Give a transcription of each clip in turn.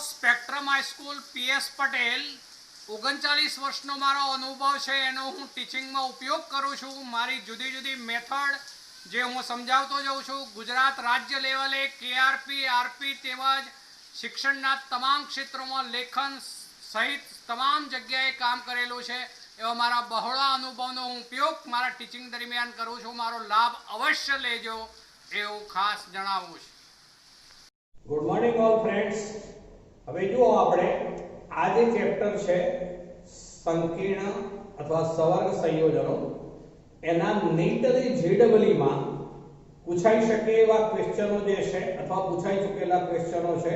Spectrum high school PS Patel 39 વર્ષનો મારો અનુભવ છે એનો હું ટીચિંગમાં ઉપયોગ કરું છું. મારી જુદી જુદી મેથડ જે હું સમજાવતો જાઉં છું. ગુજરાત રાજ્ય લેવલે કેઆરપી આરપી તેમજ શિક્ષણના તમામ ક્ષેત્રોમાં લેખન સહિત તમામ જગ્યાએ કામ કરેલું છે. એવા મારા બહોળા અનુભવનો હું ઉપયોગ મારા ટીચિંગ દરમિયાન કરું છું. મારો લાભ અવશ્ય લેજો એવું ખાસ જણાવું છું. Good morning all friends. હવે જુઓ આપણે આ જે ચેપ્ટર છે સંકીર્ણ અથવા સવર્ગ સંયોજનો એના નીટની જીડબલ્યુ માં પૂછાઈ શકે એવા ક્વેશ્ચનો જે છે અથવા પૂછાઈ ચૂકેલા ક્વેશ્ચનો છે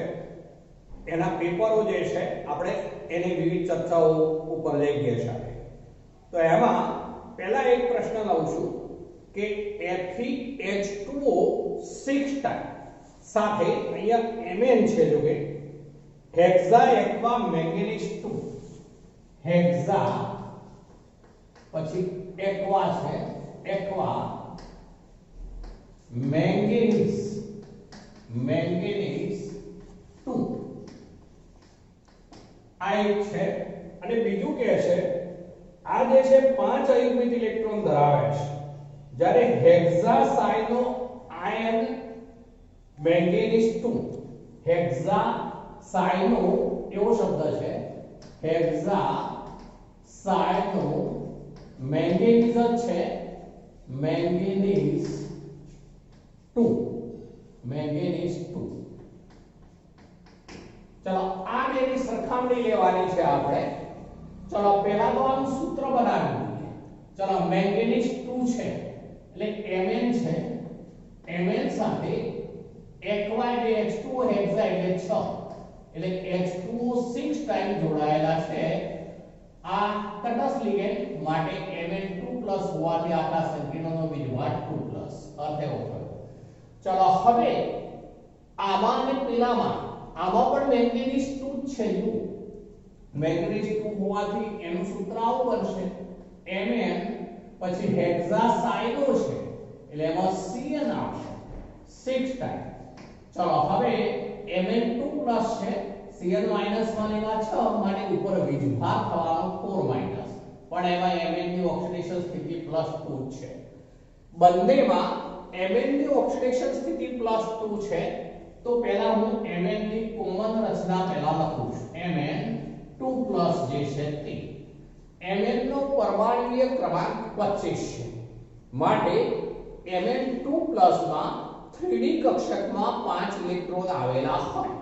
એના પેપરો જે છે આપણે એની વિવિધ ચર્ચાઓ ઉપર લઈ ગયા છે. તો એમાં પહેલા એક પ્રશ્ન લઉં છું કે FeH2O 6 ટાઈમ સાથે અહીંયા Mn છે જો કે હેક્સા એક્વા મેંગેનીઝ 2 હેક્સા પછી એક્વા છે એક્વા મેંગેનીઝ 2 આ એક છે. અને બીજું કે છે આ જે છે 5 અયુગ્મિક ઇલેક્ટ્રોન ધરાવે છે જ્યારે હેક્સા સાયનો આયન મેંગેનીઝ 2 હેક્સા સાયનો એવો શબ્દ છે હેક્સા સાયનો મેંગેનીઝ છે મેંગેનીઝ 2 ચલો આ બેની સરખામણી લેવાની છે આપણે. ચલો પહેલા તો આનું સૂત્ર બનાવી દઈએ. ચલો મેંગેનીઝ 2 છે એટલે Mn છે Mn સાથે એક્વા જે H2O હેક્સા એટલે 6 એટલે H2O 6 ટાઈમ જોડાયેલા છે. આ તટસ્થ લિગેન્ડ માટે Mn2+ હોવાથી આખા સંકીર્ણનો વીજભાર 2+ અર્થ એવો થયો. ચલો હવે આમાં અને પેલામાં આમાં પણ મેંગેનીઝ 2 છે. મેંગેનીઝ 2 હોવાથી એનું સૂત્ર આવું બનશે Mn પછી હેક્સા સાયનો છે એટલે એમાં Cn આવશે 6 ટાઈમ. ચલો હવે Mn2+ છે Cn -1 એમાં 6 માટે ઉપર વીજભાર થવાનો 4- પણ એમાં Mn ની ઓક્સિડેશન સ્થિતિ +2 છે. બંનેમાં Mn ની ઓક્સિડેશન સ્થિતિ +2 છે તો પહેલા હું Mn ની કોમન રચના પહેલા લખું છું. Mn2+ જે છે તે Mn નો પરમાણુય ક્રમાંક 25 છે માટે Mn2+ માં 3D કક્ષકમાં 5 ઇલેક્ટ્રોન આવેલા હોય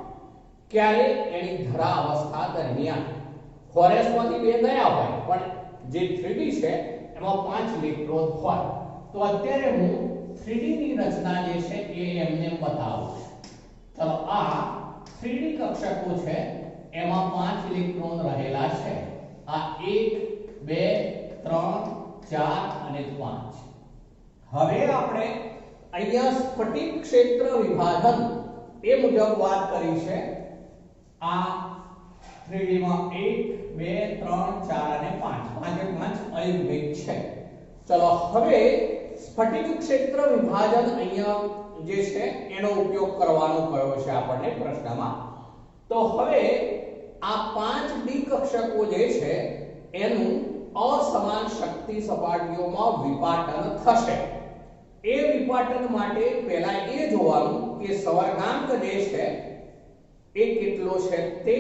ક્યારે એની ધરા અવસ્થા દરમિયાન ફોરેસમાંથી બે ગયા હોય પણ જે 3D છે એમાં 5 ઇલેક્ટ્રોન હોય. તો અત્યારે હું 3D ની રચના જે છે એ એમને બતાવું છું. ચલો આ 3D કક્ષકો છે એમાં 5 ઇલેક્ટ્રોન રહેલા છે. આ 1 2 3 4 અને 5. હવે આપણે અહીંયા સ્ફટિક ક્ષેત્ર વિભાજન એ મુજબ વાત કરી છે. આ 3D માં 1 2 3 4 અને 5 પાંચે પાંચ અયુગ્મિક છે. ચલો હવે સ્ફટિક ક્ષેત્ર વિભાજન અહીંયા જે છે એનો ઉપયોગ કરવાનો કયો છે આપણને પ્રશ્નમાં. તો હવે આ 5 ડી કક્ષકો જે છે એનું અસમાન શક્તિ સપાટીઓમાં વિપાટન થશે. એ વિપાટન માટે પહેલા એ જોવાનું કે સવર્ગાંક જે છે એ કેટલો છે તે.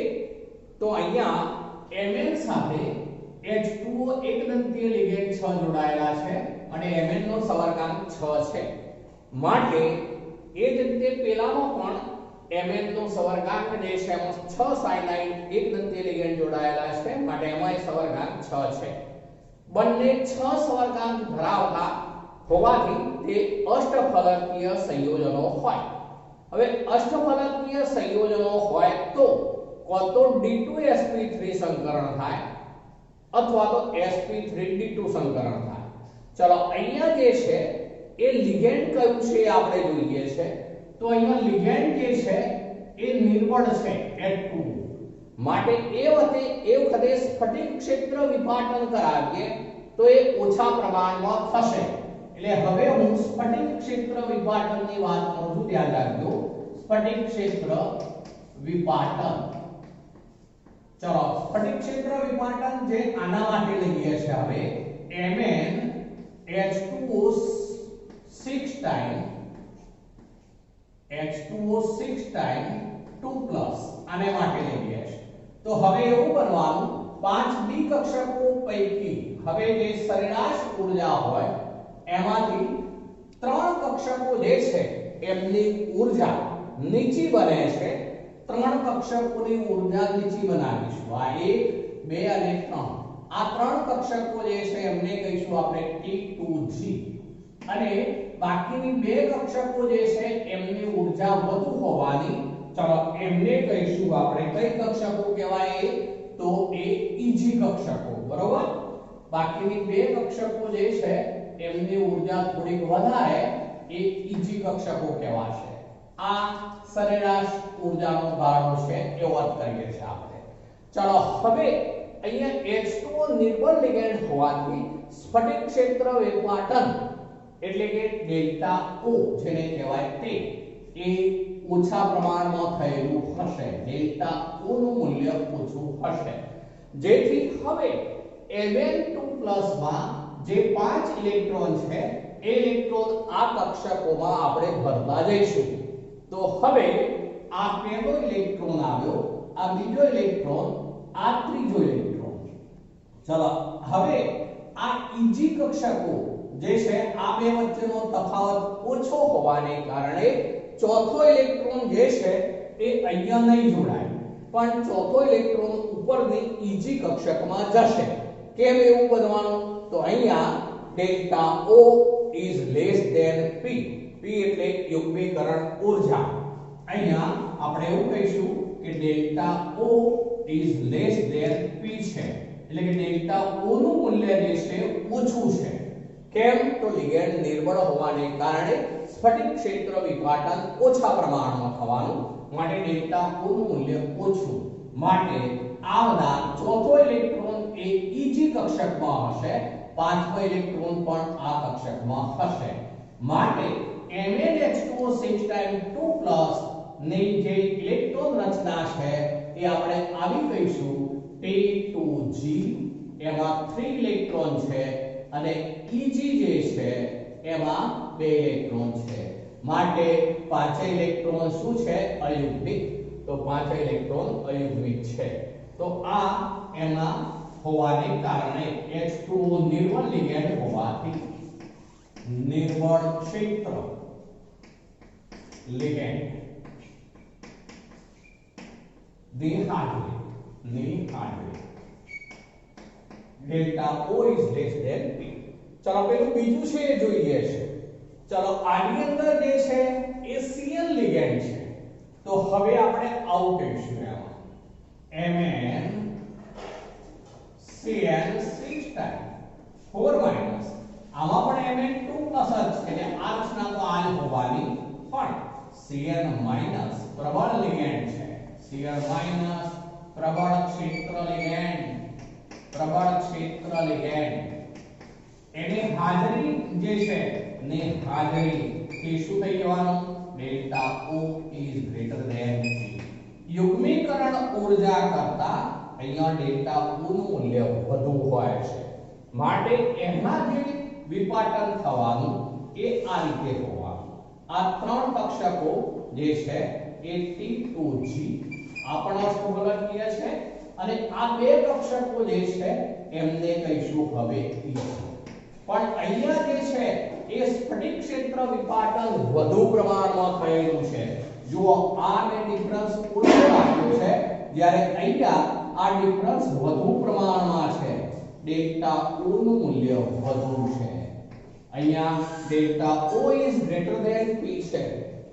તો અહીંયા Mn સાથે H2O એકદંતીય લિગેન્ડ 6 જોડાયેલા છે અને Mn નો સવર્ગાંક 6 છે માટે એ જ રીતે પેલામાં પણ Mn નો સવર્ગાંક જે છે એમાં 6 સાયનાઇડ એકદંતીય લિગેન્ડ જોડાયેલા છે માટે એમાં સવર્ગાંક 6 છે. બંને 6 સવર્ગાંક ધરાવતા હોવાથી તે અષ્ટફલકીય સંયોજનો હોય. હવે અષ્ટફલકીય સંયોજનો હોય તો કાં તો D2sp3 સંકરણ થાય અથવા તો sp3d2 સંકરણ થાય. ચલો અહીંયા જે છે એ લિગેન્ડ કયું છે આપણે જોઈએ છે. તો અહીંયા લિગેન્ડ જે છે એ નિર્બળ છે H2 માટે એ વખતે સ્ફટિક ક્ષેત્ર વિપાટન કરાવીએ તો એ ઓછા પ્રમાણમાં થશે. એટલે હવે હું સ્ફટિક ક્ષેત્ર વિપાટનની વાત કરું છું. ધ્યાન રાખજો સ્ફટિક ક્ષેત્ર વિપાટન ચલો સ્ફટિક ક્ષેત્ર વિપાટન જે આના માટે લઈએ છે હવે Mn H2O 6 time H2O 6 time 2 plus આને માટે લઈએ છે તો હવે એવું બનવાનું 5 ડી કક્ષકો પૈકી હવે જે સરેરાશ ઊર્જા હોય એમાંથી 3 કક્ષકો જે છે એમની ઊર્જા નીચી બને છે 3 કક્ષકોની ઊર્જા નીચી બનાવીશું આ 1 2 અને 3 આ 3 કક્ષકો જે છે એમને કહીશું આપણે T2G અને બાકીની 2 કક્ષકો જે છે એમની ઊર્જા વધુ હોવાની ચલો એમને કહીશું આપણે કઈ કક્ષકો કહેવાય તો એ ઈજી કક્ષકો બરોબર બાકીની 2 કક્ષકો જે છે એમની ઊર્જા થોડીક વધારે એ ઈજી કક્ષકો કહેવાશે આ સરેરાશ ઊર્જાનો ગાળો છે એવો અર્થ કરીએ છીએ આપણે ચલો હવે અહીંયા H2O નિર્બળ લિગેન્ડ હોવાથી સ્ફટિક ક્ષેત્ર વિપાટન એટલે કે ડેલ્ટા O જેને કહેવાય તે એ ઓછા પ્રમાણમાં થયેલું હશે ડેલ્ટા O નું મૂલ્ય ઓછું હશે જેથી હવે Mn2+ માં જે 5 ઇલેક્ટ્રોન છે એ ઇલેક્ટ્રોન આ કક્ષકોમાં આપણે ભરતા જઈશું તો હવે આ પહેલો ઇલેક્ટ્રોન આવ્યો આ બીજો ઇલેક્ટ્રોન આ ત્રીજો ઇલેક્ટ્રોન ચલો હવે આ ઈજી કક્ષકો જે છે આ બે વચ્ચેનો તફાવત ઓછો હોવાને કારણે ચોથો ઇલેક્ટ્રોન જે છે એ અહીંયા નહીં જોડાય પણ ચોથો ઇલેક્ટ્રોન ઉપરની ઈજી કક્ષકમાં જશે કેમ એવું બનવાનું તો અહીંયા delta O is less than P P એટલે યુગ્મીકરણ ઊર્જા અહીંયા આપણે એવું કહીશું કે delta O is less than P છે એટલે કે ડેલ્ટા O નું મૂલ્ય જે છે ઓછું છે કેમ તો લિગેન્ડ નિર્બળ હોવાને કારણે સ્ફટિક ક્ષેત્ર વિપાટન ઓછા પ્રમાણમાં થવાનું માટે ડેલ્ટા O નું મૂલ્ય ઓછું માટે આવનાર ચોથો ઇલેક્ટ્રોન એ ઈજી કક્ષકમાં હશે પાંચમો ઇલેક્ટ્રોન પણ આ કક્ષકમાં હશે માટે MnH2O 6 ટાઈમ 2+ ની જે ઇલેક્ટ્રોન રચના છે એ આપણે આવી કહીશું T2G એમાં 3 ઇલેક્ટ્રોન છે અને Eg જે છે એમાં 2 ઇલેક્ટ્રોન છે માટે પાંચે ઇલેક્ટ્રોન શું છે અયુગ્મિક તો પાંચે ઇલેક્ટ્રોન અયુગ્મિક છે તો આ એમાં હોવાને કારણે H2O નિર્બળ લિગેન્ડ હોવાથી નિર્બળ ક્ષેત્ર લિગેન્ડ ની હાજરી delta O is less than P ચલો પેલું બીજું છે એ જોઈએ છે ચલો આની અંદર જે છે એ Cn લિગેન્ડ છે તો હવે આપણે આવું કહીશું એમાં Mn Cn 6 ટાઈમ 4 માઈનસ આમાં પણ Mn2+ જ છે એટલે આ રચના તો આ જ હોવાની પણ Cn માઈનસ પ્રબળ લિગેન્ડ છે Cn માઈનસ પ્રબળ ક્ષેત્ર લિગેન્ડ એની હાજરી જે છે ને હાજરી એ શું થઈ જવાનું delta O is greater than P યુગ્મીકરણ ઊર્જા કરતા અહીંયા ડેલ્ટા O નું મૂલ્ય વધુ હોય છે માટે એમાં જે વિપાટન થવાનું એ આ રીતે હોવાનું આ ત્રણ કક્ષકો જે છે એ T2G આપણો સ્થૂલકીય છે અને આ બે કક્ષકો જે છે એમને કહીશું હવે E પણ અહીંયા જે છે એ સ્ફટિક ક્ષેત્ર વિપાટન વધુ પ્રમાણમાં થયેલું છે જુઓ આ ને ડિફરન્સ ઓછો આપ્યો છે જ્યારે અહીંયા આ ડિફરન્સ વધુ પ્રમાણમાં છે ડેલ્ટા O નું મૂલ્ય વધુ છે અહીંયા delta O is greater than P છે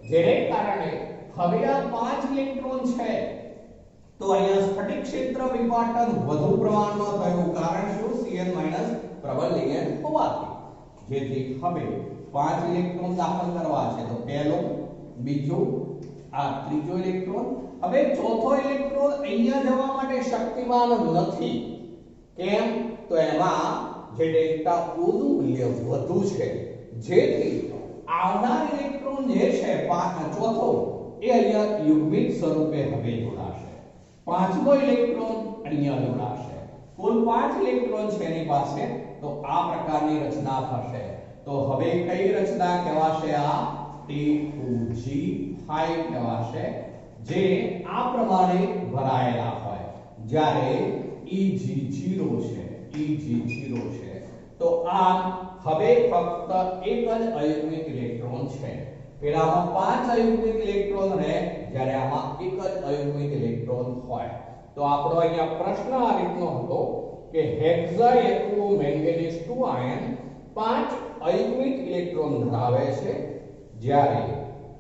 જેને કારણે હવે આ 5 ઇલેક્ટ્રોન છે તો અહીંયા સ્ફટિક ક્ષેત્ર વિપાટન વધુ પ્રમાણમાં થયું કારણ શું Cn પ્રબળ લિગેન્ડ હોવાથી જેથી હવે 5 ઇલેક્ટ્રોન દાખલ કરવા છે તો પહેલો બીજો આ ત્રીજો ઇલેક્ટ્રોન હવે ચોથો ઇલેક્ટ્રોન અહીંયા જવા માટે શક્તિમાન નથી કેમ તો એમાં જે ડેલ્ટા O નું મૂલ્ય વધુ છે જેથી આવનાર ઇલેક્ટ્રોન જે છે ચોથો એ અહીંયા યુગ્મિક સ્વરૂપે હવે જોડાશે પાંચમો ઇલેક્ટ્રોન અહીંયા જોડાશે. કુલ 5 ઇલેક્ટ્રોન છે એની પાસે. તો આ પ્રકારની રચના થશે. તો હવે કઈ રચના કહેવાશે? આ T2G5 કહેવાશે, જે આ પ્રમાણે ભરાયેલા હોય. જ્યારે Eg0 છે, Eg0 છે, તો આ હવે ફક્ત એક જ અયુગ્મિક ઇલેક્ટ્રોન છે. પેલામાં 5 અયુગ્મિક ઇલેક્ટ્રોન રહે, જ્યારે આમાં એક જ અયુગ્મિક ઇલેક્ટ્રોન હોય. તો આપણો અહીંયા પ્રશ્ન આ રીતનો હતો કે હેક્ઝાએટો મેંગેનીઝ 2 આયન 5 અયુગ્મિક ઇલેક્ટ્રોન ધરાવે છે, જ્યારે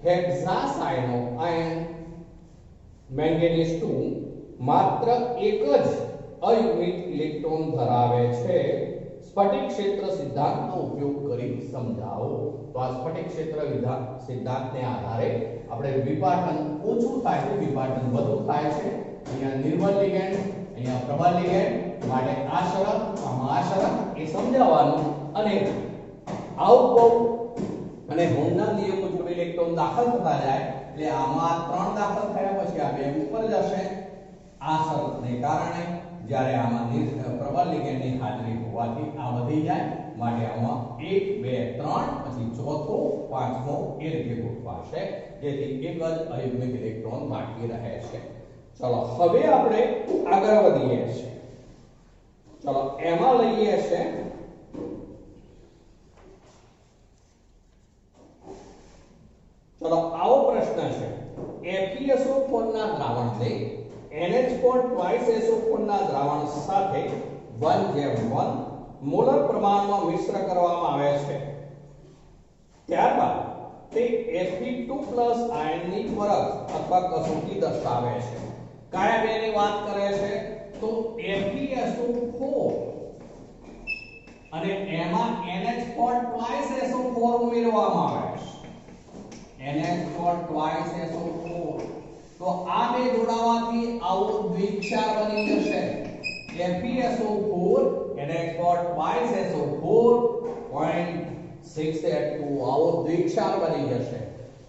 હેક્ઝાસાયનો આયન મેંગેનીઝ 2 માત્ર એક જ અયુગ્મિક ઇલેક્ટ્રોન ધરાવે છે. સ્ફટિક ક્ષેત્ર સિદ્ધાંતનો ઉપયોગ કરી સમજાવો. તો આ સ્ફટિક ક્ષેત્ર સિદ્ધાંતને આધારે આપણે વિપાટન ઓછું થાય છે, વિપાટન વધુ થાય છે. અહીંયા નિર્મલ લિગેન્ડ, અહીંયા પ્રબળ લિગેન્ડ માટે આ શરત, આમાં આ શરત એ સમજાવવાનું. અને આઉટગો અને હોમના નિયમ મુજબ ઇલેક્ટ્રોન દાખલ થતા જાય એટલે આમાં 3 દાખલ થયા પછી આ બે ઉપર જશે. આ શરતને કારણે જ્યારે આમાં પ્રબળ લિગેન્ડની હાજરી હોવાથી આ વધી જાય, માટે આમાં 1 2 3 પછી ચોથો પાંચમો એ રીતે ગોઠવાશે, જેથી એક જ અયુગ્મિક ઇલેક્ટ્રોન બાકી રહે છે. ચલો હવે આપણે આગળ વધીએ છીએ. ચલો એમાં લઈએ છે ચલો આવો પ્રશ્ન છે. FeSO4 ના દ્રાવણને NH4 twice SO4 ના દ્રાવણ સાથે 1:1 મોલર પ્રમાણમાં મિશ્ર કરવામાં આવે છે. ત્યારબાદ તે Fe2+ આયનની ફરક અથવા કસોટી દર્શાવે છે. કયા બેની વાત કરે છે? તો FeSO4 અને એમાં NH4 twice SO4 ઉમેરવામાં આવે છે. NH4 twice SO4, તો આ બે જોડાવાથી આવો દ્વિક્ષાર બની જશે. FeSO4 NH4 twice SO4 0.682 આવો દ્વિક્ષાર બની જશે.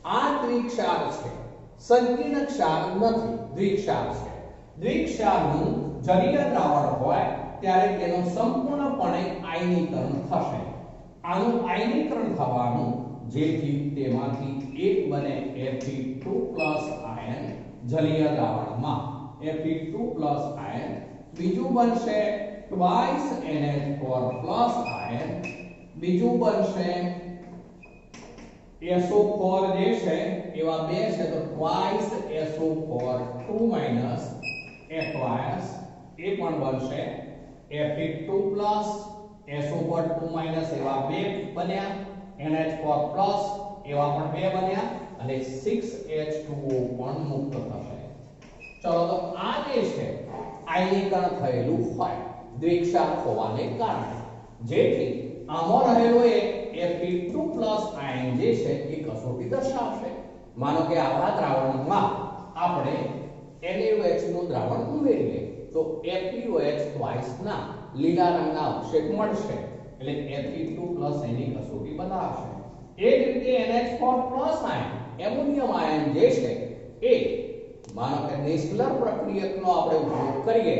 આ દ્વિક્ષાર છે, સંકીર્ણ ક્ષાર નથી, દ્વિક્ષાર છે. દ્વિક્ષારનું જલીય દ્રાવણ હોય ત્યારે તેનું સંપૂર્ણપણે આયનીકરણ થશે. આનું આયનીકરણ થવાનું, જેથી તેમાંથી એક બને Fe2+ આયન જલીય દ્રાવણમાં, Fe2+ આયન. બીજું બનશે twice NH4+ આયન. બીજું બનશે SO4 જે છે એવા બે છે, તો twice SO4 2- aqueous એ પણ બનશે. Fe2+ SO4 2- એવા બે બન્યા. NH4+ એવા પણ બે બન્યા અને 6H2O પણ મુક્ત થશે. ચલો તો આ જે છે આયનીકરણ થયેલું હોય દ્વિક્ષાર હોવાને કારણે, જેથી આમાં રહેલો એક Fe2+ આયન જે છે એ કસોટી દર્શાવશે. માનો કે આવા દ્રાવણમાં આપણે NaOH નું દ્રાવણ ઉમેરીએ તો FeOH twice ના લીલા રંગના અવક્ષેપ મળશે, એટલે Fe2+ એની કસોટી બતાવશે. એ જ રીતે NH4+ આયન, એમોનિયમ આયન જે છે એ માનો કે નિષ્ક્રિય પ્રક્રિયકનો આપણે ઉપયોગ કરીએ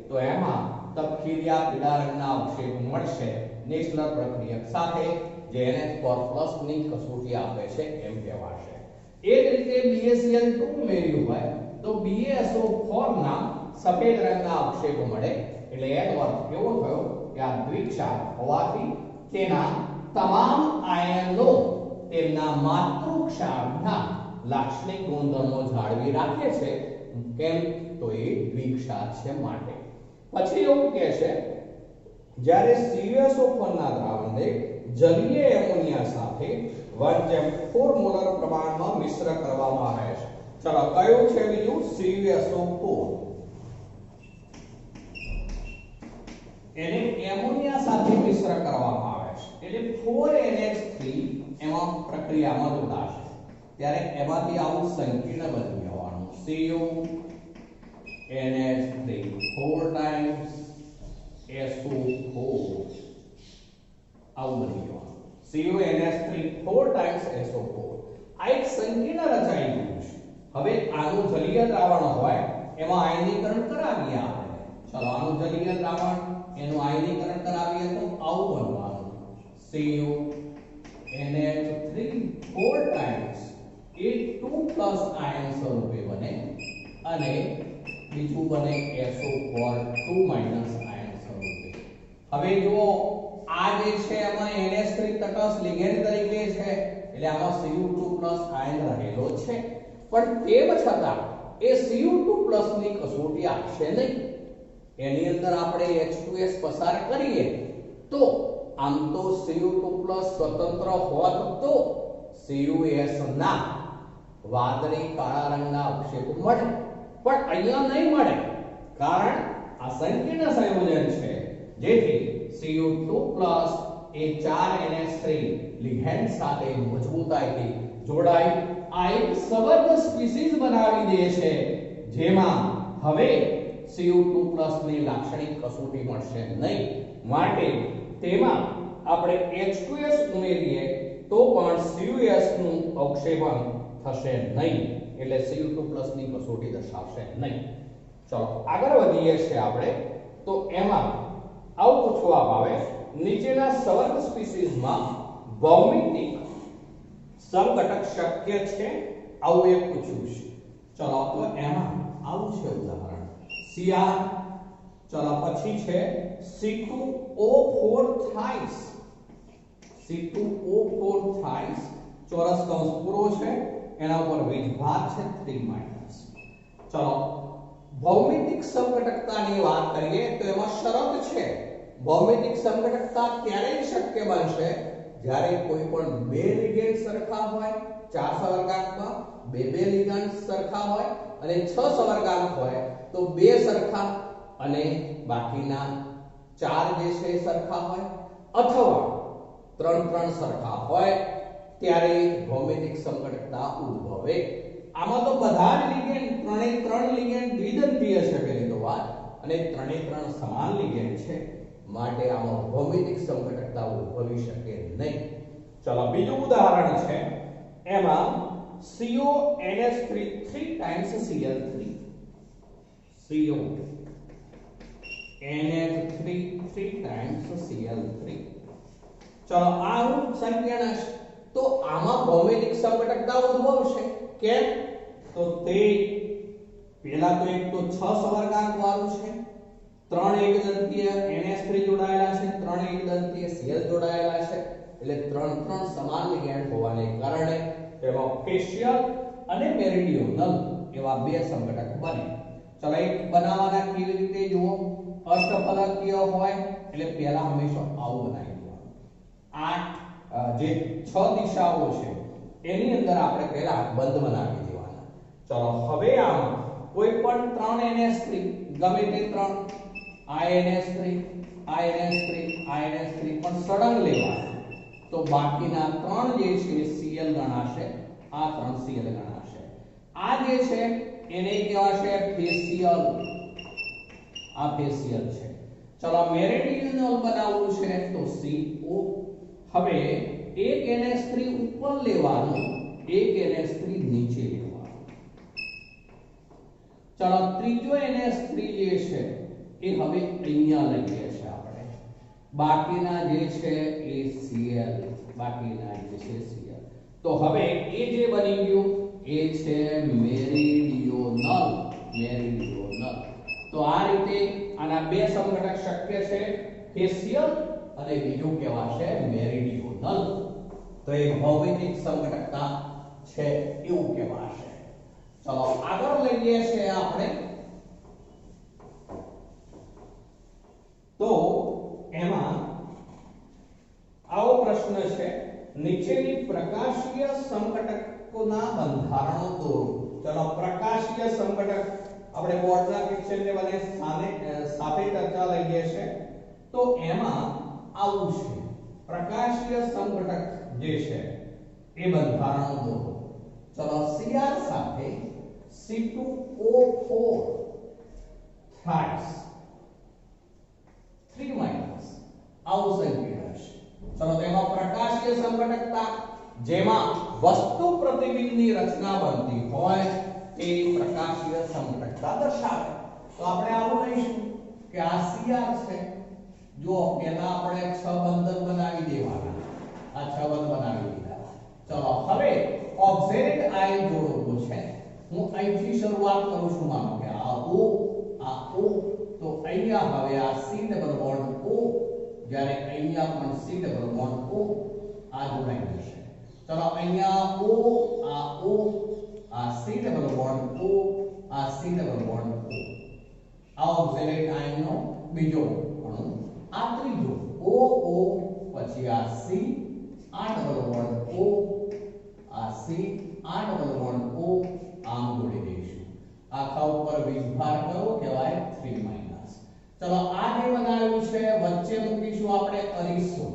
તો એમાં તપકીરિયા પીળા રંગના અવક્ષેપ મળશે નિષ્ક્રિય પ્રક્રિયક સાથે, જે NH4+ ની કસોટી આપે છે એમ કહેવાશે. એ જ રીતે BaCl2 ઉમેર્યું હોય તો BaSO4 ના સફેદ રંગના અવક્ષેપ મળે, એટલે એનો અર્થ કેવો થયો કે આ દ્વિક્ષાર હોવાથી તેના તમામ આયનો તેમના માતૃક્ષારના લાક્ષણિક ગુણધર્મો જાળવી રાખે છે. કેમ? તો એ દ્વિક્ષાર છે માટે. પછી એવું કહે છે જ્યારે CuSO4 ના દ્રાવણને જલીય એમોનિયા સાથે 1:4 મોલર પ્રમાણમાં મિશ્ર કરવામાં આવે છે. ચલો કયું છે બીજું? CuSO4. એને એમોનિયા સાથે મિશ્ર કરવામાં આવે છે, એટલે 4NH3 એમાં પ્રક્રિયામાં જોડાશે. ત્યારે એમાંથી આવું સંકીર્ણ બની જવાનું CuNH3 4 times SO4 આવું બની જવાનું CuNH3 4 times SO4. આ એક સંકીર્ણ રચાઈ ગયું છે. હવે આનું જલીય દ્રાવણ હોય એમાં આયનીકરણ કરાવીએ આપણે. ચલો આનું જલીય દ્રાવણ એનું આયનીકરણ કરાવીએ તો આવું બનવાનું CuNH3 4 times એ 2 આયન સ્વરૂપે બને અને બીજું બને SO4 2 આયન સ્વરૂપે. હવે જુઓ આ જે છે એમાં NH3 તટસ્થ લિગેન્ડ તરીકે છે એટલે આમાં Cu2+ આયન રહેલો છે, પણ તેમ છતાં એ Cu2+ ની કસોટી આપશે નહીં. એની અંદર આપણે H2S પસાર કરીએ તો આમ તો Cu2+ સ્વતંત્ર હોત તો CuS ના વાદળી કાળા રંગના અવક્ષેપ મળે, પણ અહીંયા નહીં મળે કારણ આ સંકીર્ણ સંયોજન છે, જેથી Cu2+ એ 4NH3 લિગેન્ડ સાથે મજબૂતાઈથી જોડાઈ આ એક સંબંધ સ્પીસીઝ બનાવી દે છે, જેમાં હવે Cu2+ ની લાક્ષણિક કસોટી મળશે નહીં. માટે તેમાં આપણે H2S ઉમેરીએ તો પણ CuS નું અવક્ષેપણ થશે નહીં, એટલે Cu2+ ની કસોટી દર્શાવશે નહીં. ચલો આગળ વધીએ છે આપણે. તો એમાં આવું પૂછવામાં આવે નીચેના સવર્ગ સ્પીસીઝમાં ભૌમિતિક સમઘટક શક્ય છે, આવું એક પૂછ્યું છે. ચલો તો એમાં આવું છે ઉદાહરણ Cr. ચલો પછી છે C2O4 થાઇસ. C2O4 થાઇસ ચોરસ કૌંસ પૂરો છે, એના ઉપર વીજભાર છે 3-. ચલો ભૌમિતિક સમઘટકતાની વાત કરીએ તો એમાં શરત છે ભૌમિતિક સમઘટકતા ત્યારે જ શક્ય બનશે જ્યારે કોઈ પણ બે લિગેન્ડ સરખા હોય, 4 સવર્ગાંકમાં બે લિગેન્ડ સરખા હોય અને 6 સવર્ગાંક હોય તો બે સરખા અને બાકીના 4 જે છે સરખા હોય, અથવા 3 સરખા હોય ત્યારે ભૌમિતિક સમઘટકતા ઉદ્ભવે. આમાં તો બધા જ લિગેન્ડ 3 લિગેન્ડ દ્વિદંતીય છે પેલી તો વાત, અને 3 સમાન લિગેન્ડ છે, માટે આમાં ભૌમિતિક સમઘટકતા ઉદ્ભવી શકે નહીં. ચલો બીજું ઉદાહરણ છે, એમાં CONH3 3 times Cl3. CONH3 3 times Cl3. ચલો આ સંકીર્ણ છે તો આમાં ભૌમિતિક સમઘટકતા ઉદ્ભવશે. કેમ? તો તે પહેલા તો એક તો 6 સવર્ગાંક વાળું છે, 3 એકદંતીય NH3 જોડાયેલા છે, 3 એકદંતીય Cl જોડાયેલા છે, એટલે 3 સમાન લિગેન્ડ હોવાને કારણે તેમાં ફેશિયલ અને મેરીડિયોનલ એવા બે સમઘટક બને. ચલો એક બનાવવાના કેવી રીતે જુઓ. અષ્ટફલકીય હોય એટલે પહેલા હંમેશા આવું બનાવી દેવાનું. 8 જે 6 દિશાઓ છે એની અંદર આપણે પહેલા બંધ બનાવી દેવાના. ચલો હવે આમાં કોઈ પણ 3 NH3 ગમે તે 3 INH3 પણ સળંગ લેવાના, તો બાકીના 3 જે છે Cl ગણાશે, આ 3 Cl ગણાશે. આ જે છે એને કહેવાશે ફેશિયલ, આ ફેશિયલ છે. ચલો મેરીડિયોનલ બનાવવું છે તો CO. હવે એક NH3 ઉપર લેવાનું, એક NH3 નીચે લેવાનું. ચલો ત્રીજો NH3 જે છે એ હવે અહીંયા લઈએ છે આપણે, બાકીના જે છે એ Cl, બાકીના જે છે Cl. તો હવે એ જે બની ગયું એ છે મેરીડિયોનલ. તો આ રીતે આના બે સમઘટક શક્ય છે, ફેશિયલ અને બીજું કહેવાશે મેરીડિયોનલ. તો એ ભૌમિતિક સમઘટકતા છે એવું કહેવાશે. ચલો આગળ લઈએ છે આપણે. તો એમાં આવો પ્રશ્ન છે, નીચેની પ્રકાશીય સમઘટકોના બંધારણો દોરો. ચલો પ્રકાશીય સમઘટક આપણે બોર્ડના ક્વેશ્ચનને બને સાથે ચર્ચા લઈએ છે. તો એમાં આવું છે, પ્રકાશીય સમઘટક જે છે એ બંધારણો દોરો. ચલો Cr સાથે C2O4 થાઇસ 3- આવું સંકીર્ણ છે. ચલો તેમાં પ્રકાશીય સમઘટકતા જેમાં વસ્તુ પ્રતિબિંબની રચના બનતી હોય તે પ્રકાશીય સમઘટતા દર્શાવે. તો આપણે આવું લઈશું કે આ CR છે. જો પહેલા આપણે 6 બંધન બનાવી દેવાના. આ 6 બંધ બનાવી દીધા. ચલો હવે ઓક્સિલેટ આયન જોડવું છે. હું અહીંથી શરૂઆત કરું છું. માનો કે આ O તો અહીંયા હવે આ C ડબલ બોન્ડ O, જ્યારે અહીંયા પણ C ડબલ બોન્ડ O આ જોડાઈ જશે. ચલો અહીંયા O આ C ડબલ બોન્ડ O, આ C ડબલ બોન્ડ O. આ ઓક્સિલેટ આયનનો બીજો અણુ. આ ત્રીજો OO, પછી આ C, આ ડબલ બોન્ડ O, આ C, આ ડબલ બોન્ડ O આમ જોડી દઈશું. આખા ઉપર વીજભાર કયો કહેવાય 3 માઈનસ. ચલો આ જે બનાવ્યું છે વચ્ચે મૂકીશું આપણે અરીસો.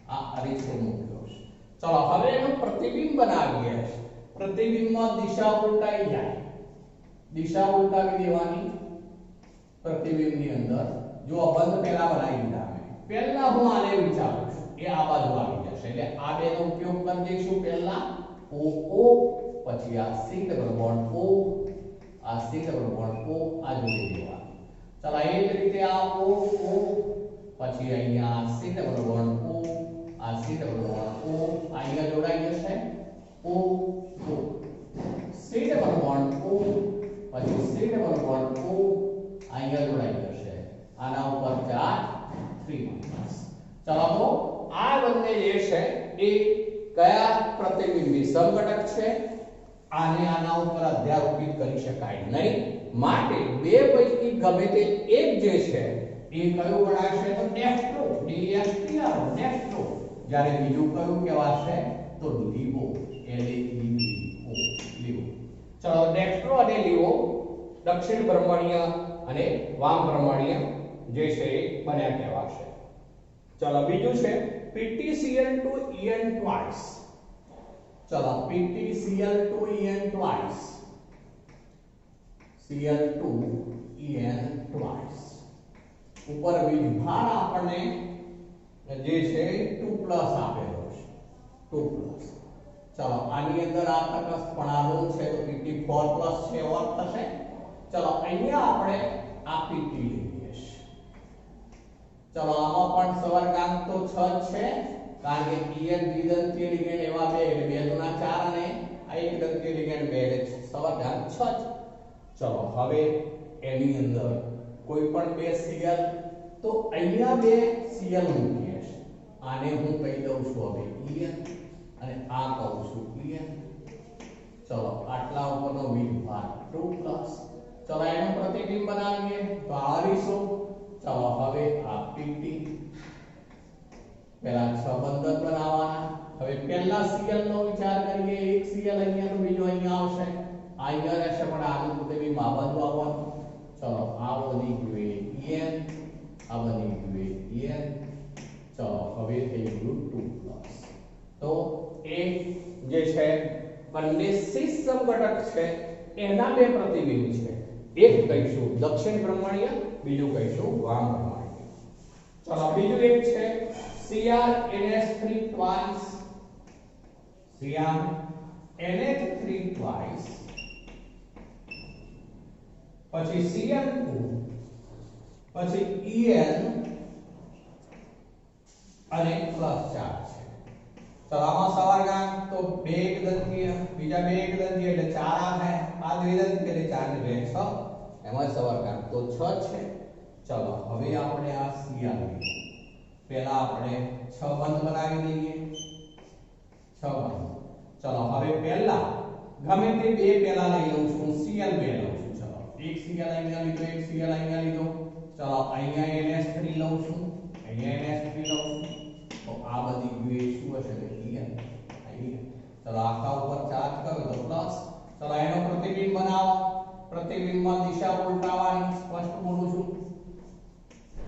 આ અરીસો મૂક્યો છે. ચલો હવે એનું પ્રતિબિંબ બનાવીએ. પ્રતિબિંબમાં દિશા ઉલટાઈ જાય. દિશા ઉલટાવી દેવાની પ્રતિબિંબની અંદર. જો બંધ પહેલા બનાવી દીધા મેં. પહેલા હું આને વિચારું છું એ આ બાજુ આવી જશે. એટલે આ બેનો ઉપયોગ કરી દઈશું. પહેલા OO, પછી આ C ડબલ બોન્ડ O, આ C ડબલ બોન્ડ O આ જોડી દેવાનું. ચાલો એ જ રીતે આ OO, પછી અહીંયા આ C ડબલ બોન્ડ O, આ C ડબલ બોન્ડ O અહીંયા જોડાઈ જશે. O C double bond O, પછી C ડબલ બોન્ડ O અહીંયા જોડાઈ જશે. આના ઉપર ચાર્જ 3 માઈનસ. ચાલો તો આ બંને જે છે એ કયા પ્રતિબિંબી સમઘટક છે? આને આના ઉપર અધ્યારોપિત કરી શકાય નહીં. માટે બે પૈકી ગમે તે એક જે છે એ કયું ગણાશે? તો ડેસ્ટ્રો, DSTR ડેસ્ટ્રો. જ્યારે બીજું કયું કહેવાશે? તો લીવો, LAEVO લીવો. ચલો ડેસ્ટ્રો અને લીવો દક્ષિણ ભ્રમણીય અને વામ ભ્રમણીય જે છે એ બન્યા કહેવાશે. ચલો બીજું છે PtCl2 En twice. ચલો PtCl2 En twice, Cl2 En twice. ઉપર વીજભાર આપણને જે છે 2+ આપેલો છે. 2+. ચલો આની અંદર આ તટસ્થપણાનો છે તો Pt4+ છે ઓર થશે. ચલો અહીંયા આપણે આ Pt લઈએ છીએ. ચલો આમાં પણ સવર્ગાંક તો 6 છે, કારણ કે En દ્વિદંતીય લિગેન્ડ એવા બે એટલે 2 દુના 4 અને આ એક દંતીય લિગેન્ડ 2 એટલે સવર્ગાંક 6 છે. ચલો હવે એની અંદર કોઈ પણ બે Cl, તો અહીંયા બે Cl મૂકીએ છે. આને હું કહી દઉં છું હવે En અને આ કહું છું En. ચલો આટલા ઉપરનો વીજભાર 2+. ચલો એનું પ્રતિબિંબ બનાવીએ તો આવીશું. ચલો હવે આ Pt પહેલા 6 બંધન બનાવવાના. હવે પહેલા Cl નો વિચાર કરીએ. એક Cl અહીંયા તો બીજો અહીંયા આવશે. અહીંયા રહેશે પણ આનું પ્રતિબિંબ આ બાજુ આવવાનું. ચલો આ બની ગયું En, આ બની ગયું En. ચલો હવે થઈ ગયું 2+. તો એક જે છે બંને સીસ સમઘટક છે એના બે પ્રતિબિંબ છે. એક કહીશું દક્ષિણ ભ્રમણીય, બીજું કહીશું વામ ભ્રમણીય. ચલો બીજું એક છે CrNH3 twice, CrNH3 twice, પછી Cl2, પછી En અને પ્લસ ચાર્જ છે. તો આમાં સવર્ગાંક તો બે એકદંતીય, બીજા બે એકદંતીય એટલે 4 આવે. આ દ્વિદંતીય એટલે 4 ને 2 6. એમાં સવર્ગાંક તો 6 છે. ચલો હવે આપણે આ Cl લઈએ. પહેલા આપણે 6 બંધ બનાવી દઈએ. 6 બંધ. ચલો હવે પહેલા ગમે તે બે પહેલા લઈ લઉં છું. Cl બે લઉં છું. ચલો એક Cl અહીંયા લીધો, એક Cl અહીંયા લીધો. ચલો અહીંયા NH3 લઉં છું, અહીંયા NH3 લઉં છું. તો આ બધી ગયું શું હશે? તો En અહીંયા. ચલો આખા ઉપર ચાર્જ કરો તો પ્લસ. ચલો એનો પ્રતિબિંબ બનાવો. પ્રતિબિંબમાં દિશા ઉલટાવવાની. સ્પષ્ટ બોલું છું.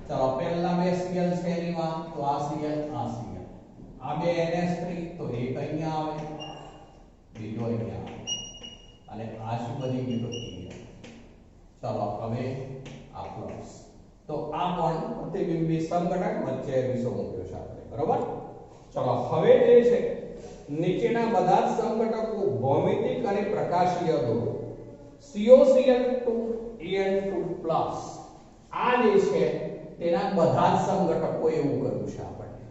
ચલો પહેલા બે Cl છે એમાં તો આ Cl, આ Cl. આ બે NH3 તો એક અહીંયા આવે, બીજો અહીંયા આવે. અને આ શું બની ગયું? તો En. ચલો હવે આ પ્લસ. તો આ પણ પ્રતિબિંબી સમઘટક વચ્ચે વિષો મૂક્યો છે આપણે. બરોબર. ચલો હવે જે છે નીચેના બધા જ સમઘટકો ભૌમિતિક અને પ્રકાશીય દોરો. COCl2 En2+ આ જે છે તેના બધા જ સંઘટકો એવું કર્યું છે આપણને.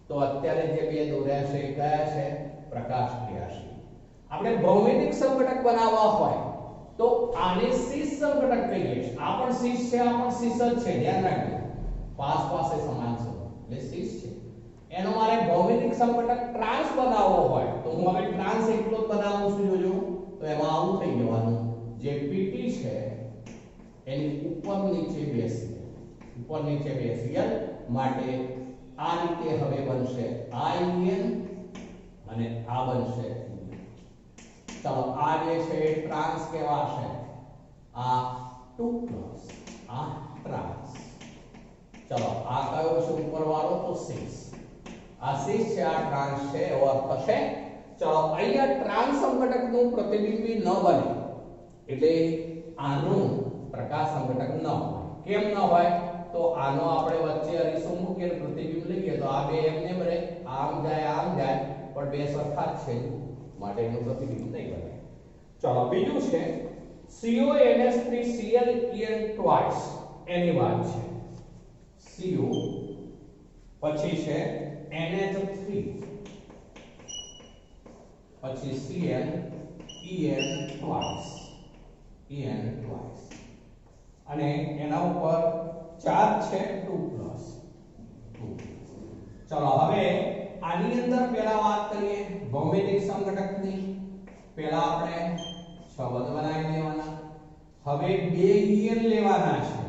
તો અત્યારે જે બે દોર્યા છે એ કયા છે? પ્રકાશ ક્રિયાશીલ. આપણે ભૌમિતિક સંઘટક બનાવવા હોય તો આને સીસ સંઘટક કહીએ છીએ. આ પણ સીસ છે, આ પણ સીસ જ છે, ધ્યાન રાખજો. પાસ પાસે સમાન છે એટલે સીસ છે. એનો મારે ભૌમિતિક સંઘટક ટ્રાન્સ બનાવવો હોય તો હું હવે ટ્રાન્સ એકલો જ બનાવું છું. જોજો તો એમાં આવું થઈ જવાનું, જે પીટી છે એની ઉપર નીચે બેસી માટે આ રીતે હવે બનશે IN અને આ બનશે. ચાલો આ જે છે એ ટ્રાન્સ કહેવાશે, આ 2+ આ ટ્રાન્સ. ચાલો આ કયો છે ઉપરવાળો? તો 6. આ 6 છે, આ ટ્રાન્સ છે એવો અર્થ થશે. ચાલો અહીંયા ટ્રાન્સ સંઘટકનું પ્રતિબિંબી ન બને એટલે આનું પ્રકાશ સંઘટક ન હોય. કેમ ન હોય? તો આનો આપણે વચ્ચે અરીસો મૂકીને પ્રતિબિંબ લઈએ તો આ બે એમને રહે, આમ જાય પણ બે સરખા જ છે માટે એનું પ્રતિબિંબ નહીં બને. ચાલો બીજું છે CONS3Cl En2 એની વાત છે. CO પછી છે NH3 પછી Cl En2 અને એના ઉપર ચાર્જ છે 2+. ચલો હવે આની અંદર પહેલા વાત કરીએ ભૌમિતિક સંઘટકની. પહેલા આપણે શબ્દ બનાવી લેવાના. હવે બે En લેવાના છે,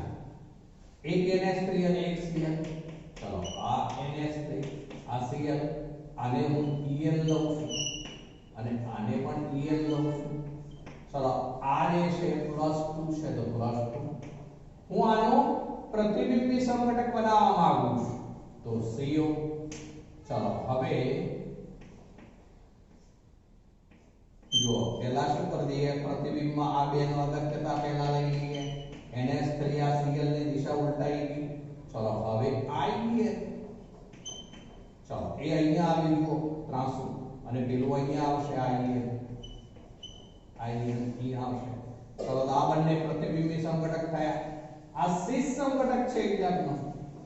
એક NH3 અને એક Cl. ચલો આ NH3 આ Cl, આને હું En લઉં છું અને આને પણ En લઉં છું. ચલો આ જે છે +2 છે તો +2. હું આનો પ્રતિબિંબી સંઘટક બનાવવા માંગુ છું તો CO. ચલો હવે જો પહેલા શું કરી દઈએ, પ્રતિબિંબમાં આ બેનો અગત્યતા પહેલા લઈ લઈએ. NH3 આ Cl ની દિશા ઉલટાઈ ગઈ. ચલો હવે IN. ચલો એ અહીંયા આવી ગયો ત્રાંસુ અને પેલું અહીંયા આવશે IN આવશે. ચલો તો આ બંને પ્રતિબિંબી સંઘટક થયા. આ સીસ સંઘટક છે એક જાતનો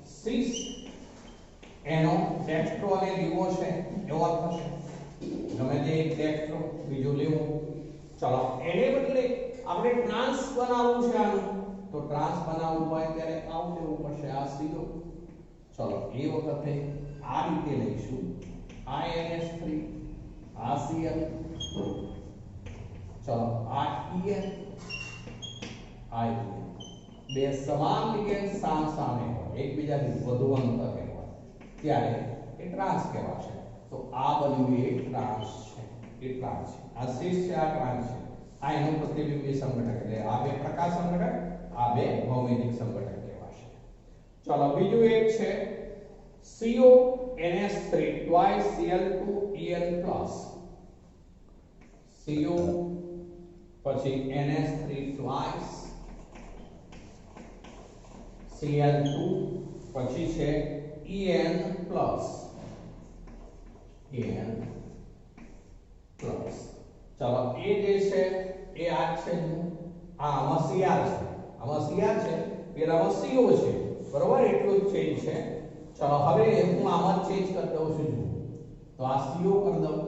સીસ, એનો ડેક્સ્ટ્રો અને લીવો છે એવો અર્થ થશે. ગમે તે એક ડેક્સ્ટ્રો બીજો લીવો. ચલો એને બદલે આપણે ટ્રાન્સ બનાવવું છે આનું, તો ટ્રાન્સ બનાવવું હોય ત્યારે આવું લેવું પડશે, આ CO. ચલો એ વખતે આ રીતે લઈશું, આ NH3 આ Cl. ચલો આ En બે સમાન લિગેન્ડ સામે હોય, એકબીજાથી વધુ અંતરે હોય ત્યારે એ ટ્રાન્સ કહેવાશે. તો આ બન્યું એક ટ્રાન્સ છે, એ ટ્રાન્સ છે. આ સીસ છે, આ ટ્રાન્સ છે. આ એનું પ્રતિબિંબી સંઘટક એટલે આ બે પ્રકાશ સંઘટક, આ બે ભૌમિતિક સંઘટક કહેવાશે. ચલો બીજું એક છે CONH3 twice Cl2 En+. CO પછી NH3 twice Cl2 પછી છે En+. ચલો એ જે છે એ આ છે, આમાં Cr છે, પેલામાં CO છે, બરોબર? એટલું જ ચેન્જ છે. ચલો હવે હું આમાં ચેન્જ કરી દઉં છું. તો આ CO કરી દઉં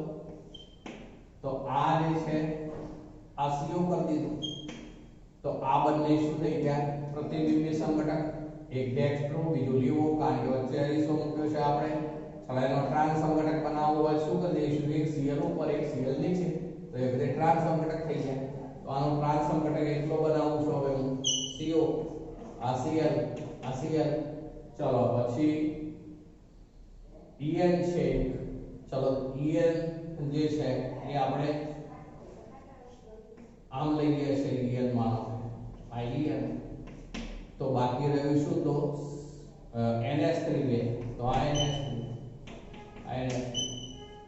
તો આ જે છે આ CO કરી દીધું તો આ બંને શું થઈ ગયા? પ્રતિબિંબી સંઘટક. એક ડેક્સ્ટ્રો બીજો લીવો, કારણ કે વચ્ચે અરીસો મૂક્યો છે આપણે. ચલો એનો ટ્રાન્સ સંઘટક બનાવવો હોય શું કરી દઈશું? એક Cl ઉપર એક Cl નીચે, તો એ બધે ટ્રાન્સ સંઘટક થઈ ગયા. તો આનો ટ્રાન્સ સંઘટક એટલો બનાવું છું હવે હું, CO આ Cl આ Cl. ચલો પછી En છે. ચલો En જે છે એ આપણે આમ લઈએ છીએ En માનો આ En. તો બાકી રહ્યું શું? તો NH3 બે, તો આ NH3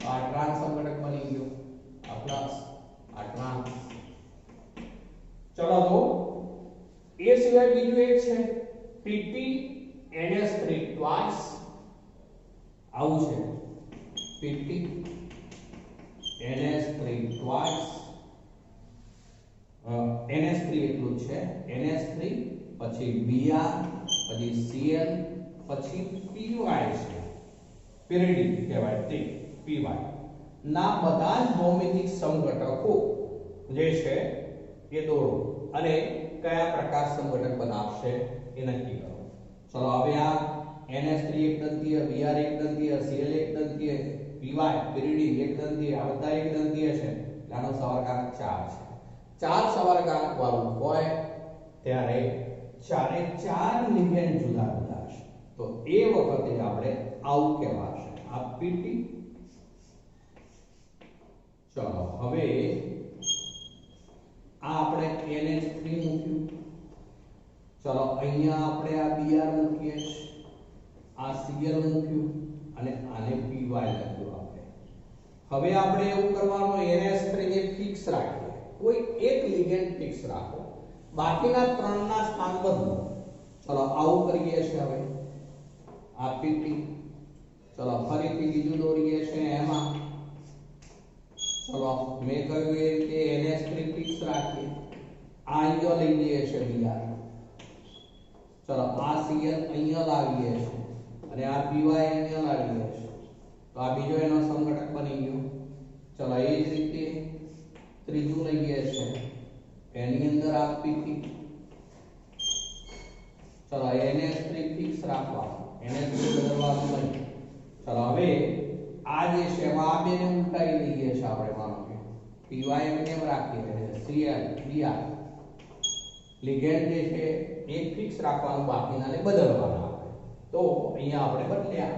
આ ટ્રાન્સ સંઘટક બની ગયો, આ પ્લસ આ ટ્રાન્સ. ચલો તો એ સિવાય બીજું એક છે PT NH3 twice. આવું છે PT NH3 twice NH3 એટલું જ છે, NH3 પછી Br પછી Cl પછી Py છે, પિરિડિક કહેવાય તે Py ના બધા જ ભૌમિતિક સમઘટકો જે છે એ દોરો અને કયા પ્રકાર સમઘટક બનાવશે એ નક્કી કરો. ચલો હવે આ NH3 એક દંતીય, Br એક દંતીય, Cl એક દંતીય, Py પિરિડિક એક દંતીય, આ બધા એક દંતીય છે એટલે આનો સવર્ગાંક 4 છે. 4 સવર્ગાંક વાળું હોય ત્યારે ચારે ચાર લિગેન્ડ જુદા જુદા છે તો એ વખતે આપણે આવું કહેવાશે આ PT. ચલો હવે આ આપણે NH3 મૂક્યું, ચલો અહીંયા આપણે આ Br મૂકીએ, આ Cl મૂક્યું અને આને Py લખ્યું આપણે. હવે આપણે એવું કરવાનું NH3 ને ફિક્સ રાખીએ, કોઈ એક લિગેન્ડ ફિક્સ રાખો, બાકીના ત્રણના સ્થાન બદલો. ચલો આવું કરીએ છીએ હવે આ PT. ચલો ફરીથી બીજું દોરીએ છીએ એમાં. ચલો મેં કહ્યું એ રીતે NH3 ફિક્સ રાખીએ, આ અહીંયા લઈ જઈએ છીએ Br. ચલો આ Cl અહીંયા લાવીએ છીએ અને આ Py અહીંયા લાવીએ છીએ તો આ બીજો એનો સમઘટક બની ગયો. ચલો એ જ રીતે ત્રીજું લઈએ છીએ, એની અંદર આ PT. ચલો NH3 ફિક્સ રાખવાનું, NH3 બદલવાનું નહીં. ચલો હવે આ જે છે એમાં આ બેને ઉલટાવી દઈએ છીએ આપણે, માનો કે Py એમને એમ રાખીએ, Cl Br લિગેન્ડ જે છે એક ફિક્સ રાખવાનું, બાકીનાને બદલવાના આપણે. તો અહીંયા આપણે બદલ્યા.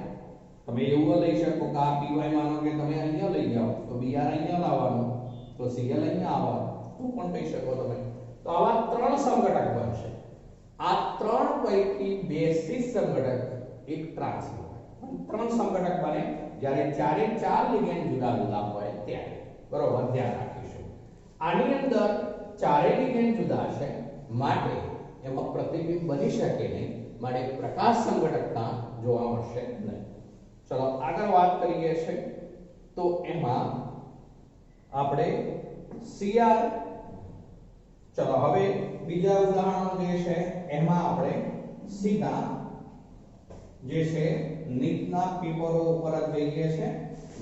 તમે એવું લઈ શકો કે આ Py માનો કે તમે અહીંયા લઈ જાઓ તો Br અહીંયા લાવવાનું, તો Cl અહીંયા આવવાનું, તો પણ કહી શકો તમે. તો આવા ત્રણ સમઘટક બનશે. આ ત્રણ પૈકી બેસિસ સમઘટક એક ટ્રાન્સ ત્રણ સમઘટક બને જ્યારે ચારે ચાર લિગેન્ડ જુદા જુદા હોય ત્યારે. બરોબર, ધ્યાન રાખીશું. આની અંદર ચારે લિગેન્ડ જુદા છે માટે એમાં પ્રતિબિંબ બની શકે નહીં, માટે પ્રકાશ સંઘટકતા જોવા મળશે નહીં. ચલો આગળ વાત કરીએ છીએ તો એમાં આપણે Cr. ચલો હવે બીજા ઉદાહરણો જે છે એમાં આપણે સીધા જે છે નીટના પેપરો ઉપર જ લઈએ છે,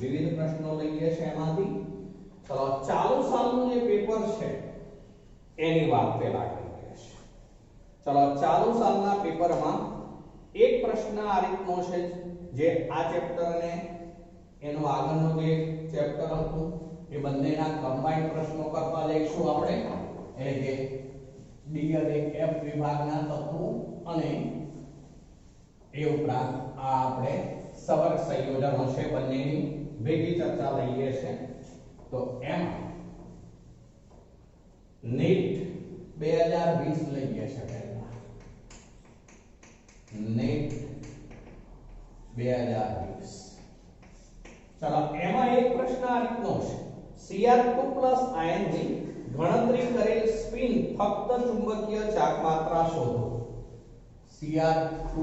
વિવિધ પ્રશ્નો લઈએ છે એમાંથી. ચલો ચાલુ સાલનું જે પેપર છે એની વાત પહેલા કરીએ છીએ. ચલો ચાલુ સાલના પેપરમાં એક પ્રશ્ન આ રીતનો છે જે આ ચેપ્ટર અને એનો આગળનો જે ચેપ્ટર હતું એ બંનેના કમ્બાઈન્ડ પ્રશ્નો કરતા જઈશું આપણે, એટલે કે ડી અને એફ વિભાગના તત્વો અને એ ઉપરાંત આ આપણે સવર્ગ સંયોજનો છે બંનેની ભેગી ચર્ચા લઈએ છે. તો એમાં નીટ 2020 લઈએ છે પહેલા, નીટ 2020. ચલો એમાં એક પ્રશ્ન આ રીતનો છે, Cr2 આયન ની ગણતરી કરેલ સ્પિન ફક્ત ચુંબકીય ચાક માત્રા શોધો. Cr2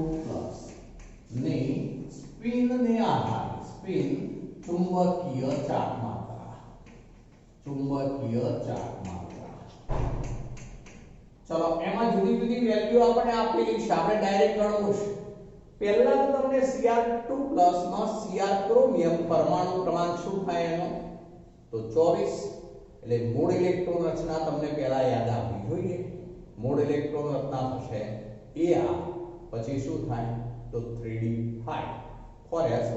ની સ્પિન ને આધારે, સ્પિન ચુંબકીય ચાક માત્રા, ચુંબકીય ચાક માત્રા. ચલો એમાં જુદી જુદી વેલ્યુ આપણે આપેલી છે, આપણે ડાયરેક્ટ ગણવું છે. પહેલા તો તમને Cr2 નો Cr ક્રોમિયમ પરમાણુ ક્રમાંક શું થાય એનો, તો 24. એટલે મૂળ ઇલેક્ટ્રોન રચના તમને પહેલા યાદ આવવી જોઈએ. મૂળ ઇલેક્ટ્રોન રચના થશે Ar, પછી શું થાય તો 3d5 ફોરસ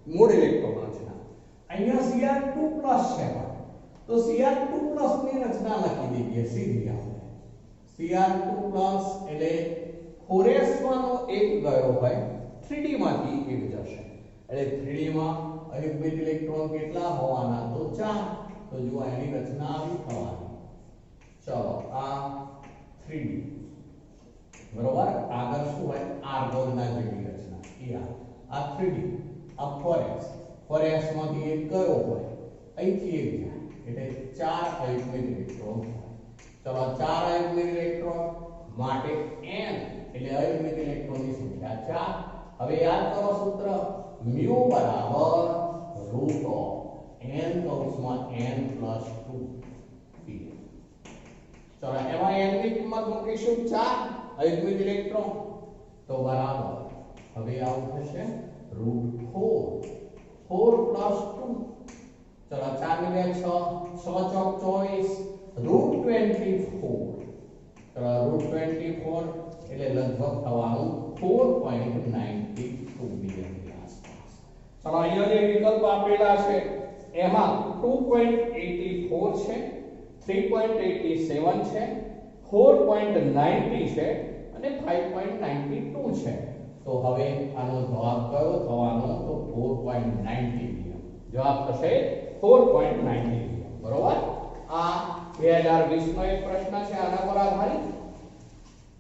મૂળ ઇલેક્ટ્રોન રચના. અહીંયા Cr2 છે તો Cr2 ની રચના લખી દઈએ સીધી આપણે. Cr2 એટલે 4s માંનો એક ગયો હોય 3d માંથી એક જશે, એટલે 3d માં અયુગ્મિક ઇલેક્ટ્રોન કેટલા હોવાના તો 4. તો જો એની રચના આવી થવાની. ચલો આ 3d બરોબર, આગળ શું હોય આર્ગોનના જેવી રચના આ 3d, આ 4s, 4s માંથી એક ગયો હોય અહીંથી એક જાય એટલે 4 અયુગ્મિક ઇલેક્ટ્રોન થાય. ચલો 4 અયુગ્મિક ઇલેક્ટ્રોન માટે n એટલે અયુગ્મિક ઇલેક્ટ્રોનની સંખ્યા 4. હવે યાદ કરો સૂત્ર mu બરાબર √n n + 2p. ચલો એમાં n ની કિંમત મૂકીશું 4 અયુગ્મિક ઇલેક્ટ્રોન તો બરાબર હવે આવું થશે √4 4 + 2 ચલો 4 ને 2 6 6 ચોક 24 √24 ચલો √24 એટલે લગભગ થવાનું 4.92 બિલિયન ની આસપાસ. ચલો અહીંયા જે વિકલ્પ આપેલા છે એમાં 2.84 છે, 3.87 છે, 4.90 છે અને 5.92 છે. તો હવે આનો જવાબ કયો થવાનો તો 4.90 બિલિયન. જવાબ થશે 4.90 બિલિયન. બરોબર. આ 2020 નો એક પ્રશ્ન છે આના પર આધારિત.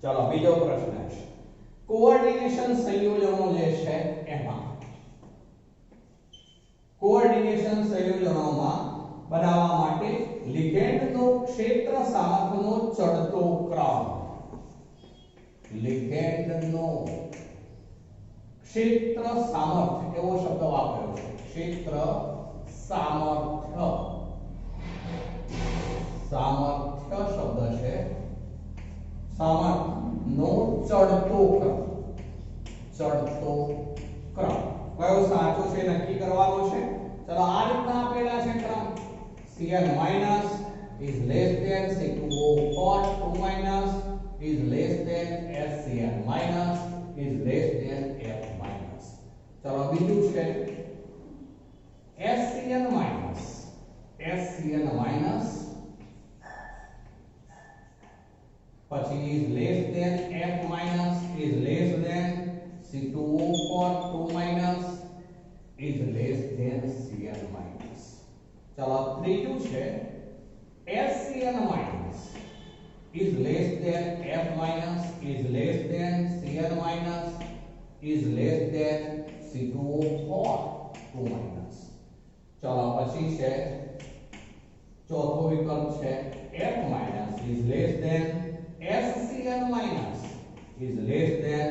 ચલો બીજો પ્રશ્ન છે કોઓર્ડિનેશન સંયોજનો જે છે એમાં કોઓર્ડિનેશન સંયોજનોમાં બનાવવા માટે લિગેન્ડનો ક્ષેત્ર સામર્થ્યનો ચડતો ક્રમ. લિગેન્ડનો ક્ષેત્ર સામર્થ્ય એવો શબ્દ વાપર્યો છે. ક્ષેત્ર સામર્થ્ય સામર્થ્ય શબ્દ છે. સામર્થ્યનો ચડતો ક્રમ. ચડતો ક્રમ કયો સાચો છે નક્કી કરવાનો છે. ચલો આ રીતના આપેલા છે ક્રમ Cn minus is less than C2O pot 2 minus is less than SCn minus is less than F minus. ચલો બીજું છે SCn minus પછી is less than F minus is less than C2O pot 2 minus is less than Cn minus. ચલો ત્રીજું છે SCn minus is less than F minus is less than Cn minus is less than C2O pot 2 minus. ચલો પછી છે ચોથો વિકલ્પ છે F minus is less than SCn minus is less than